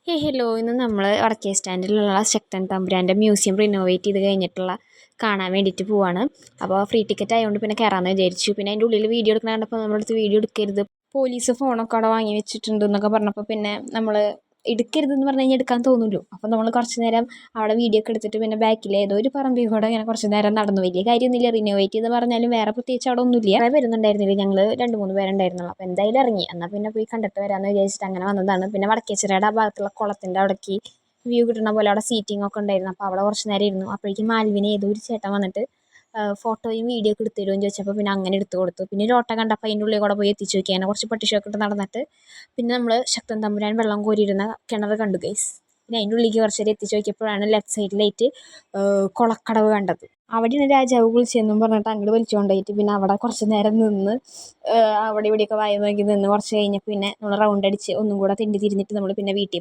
Hello ഇന്ന് നമ്മൾ വടക്കേ സ്റ്റാൻഡിലുള്ള ശക്തൻ തമ്പുരാൻ്റെ മ്യൂസിയം റിനോവേറ്റ് ചെയ്ത് കഴിഞ്ഞിട്ടുള്ള കാണാൻ വേണ്ടിയിട്ട് പോവാണ്. അപ്പോൾ ഫ്രീ ടിക്കറ്റ് ആയതുകൊണ്ട് പിന്നെ കയറാമെന്ന് വിചാരിച്ചു. പിന്നെ അതിൻ്റെ ഉള്ളിൽ വീഡിയോ എടുക്കുന്ന കണ്ടപ്പോൾ നമ്മളടുത്ത് വീഡിയോ എടുക്കരുത്, പോലീസ് ഫോണൊക്കെ അവിടെ വാങ്ങി വെച്ചിട്ടുണ്ട് എന്നൊക്കെ പറഞ്ഞപ്പോൾ പിന്നെ നമ്മൾ എടുക്കരുതെന്ന് പറഞ്ഞു കഴിഞ്ഞാൽ എടുക്കാൻ തോന്നുമല്ലോ. അപ്പോൾ നമ്മൾ കുറച്ച് നേരം അവിടെ വീഡിയോ ഒക്കെ എടുത്തിട്ട് പിന്നെ ബാക്കിൽ ഏതോ ഒരു പറമ്പിൽ കൂടെ ഇങ്ങനെ കുറച്ച് നേരം നടന്നു. വലിയ കാര്യമൊന്നുമില്ല, റിനോവേറ്റ് ചെയ്ത് പറഞ്ഞാലും വേറെ പ്രത്യേകിച്ച് അവിടെ ഒന്നുമില്ല. കുറേ വരുന്നുണ്ടായിരുന്നില്ല, ഞങ്ങൾ 2-3 പേരുണ്ടായിരുന്നുള്ളൂ. അപ്പോൾ എന്തായാലും ഇറങ്ങി, എന്നാൽ പിന്നെ പോയി കണ്ടിട്ട് വരാമെന്ന് വിചാരിച്ചിട്ട് അങ്ങനെ വന്നതാണ്. പിന്നെ വടക്കേച്ചിറയുടെ ആ ഭാഗത്തുള്ള കുളത്തിൻ്റെ അവിടേക്ക് വ്യൂ കിട്ടുന്ന പോലെ അവിടെ സീറ്റിംഗ് ഒക്കെ ഉണ്ടായിരുന്നു. അപ്പോൾ അവിടെ കുറച്ച് നേരം ഇരുന്നു. അപ്പോഴേക്കും മാൽവിനെ ഏതോ ഒരു ചേട്ടൻ വന്നിട്ട് ഫോട്ടോയും വീഡിയോ ഒക്കെ എടുത്തു തരുമെന്ന് ചോദിച്ചപ്പോൾ പിന്നെ അങ്ങനെ എടുത്തു കൊടുത്തു. പിന്നെ ഒരു ഓട്ടം കണ്ടപ്പോൾ അതിൻ്റെ ഉള്ളിൽ കൂടെ പോയി എത്തിച്ചു നോക്കി. അങ്ങനെ കുറച്ച് പട്ടിഷൊക്കെ ഇട്ട് നടന്നിട്ട് പിന്നെ നമ്മൾ ശക്തൻ തമ്പുരാൻ വെള്ളം കോരിയിരുന്ന കിണർ കണ്ടു ഗൈസ്. പിന്നെ അതിൻ്റെ ഉള്ളിലേക്ക് കുറച്ച് നേരം എത്തിച്ചു നോക്കിയപ്പോഴാണ് ലെഫ്റ്റ് സൈഡിലായിട്ട് കുളക്കടവ് കണ്ടത്. അവിടെയാണ് രാജാവ് കുളിച്ചെന്നും പറഞ്ഞിട്ട് അങ്ങോട്ട് വലിച്ചുകൊണ്ട് പോയിട്ട് പിന്നെ അവിടെ കുറച്ച് നേരം നിന്ന് അവിടെ ഇവിടെയൊക്കെ വായ നോക്കി നിന്ന് കുറച്ച് കഴിഞ്ഞ് പിന്നെ നമ്മൾ റൗണ്ട് അടിച്ച് ഒന്നും കൂടെ തിരിഞ്ഞിട്ട് നമ്മൾ പിന്നെ വീട്ടിൽ